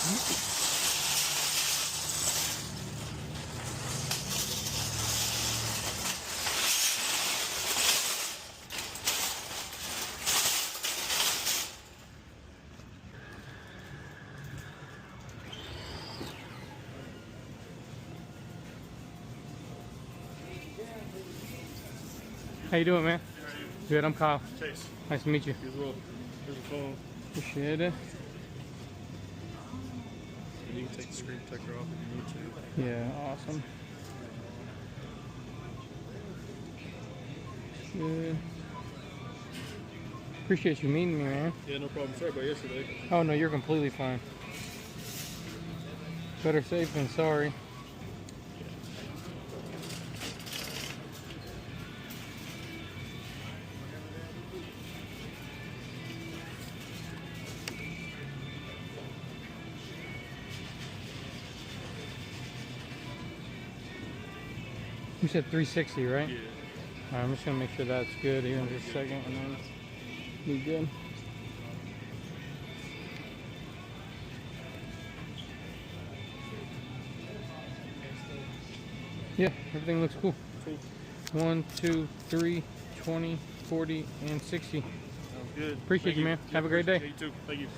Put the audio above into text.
How you doing, man? Good, I'm Kyle. Chase. Nice to meet you. Here's the phone. Appreciate it. And you can take the screen protector off if you need to. Yeah, awesome. Good. Appreciate you meeting me, man. Yeah, no problem. Sorry about yesterday. Oh no, you're completely fine. Better safe than sorry. You said 360, right? Yeah. Alright, I'm just gonna make sure that's good here in just a second, and then be good. Yeah, everything looks cool. Cool. 1, 2, 3, 20, 40, and 60. Sounds good. Appreciate you, man. Have a great day. You too. Thank you.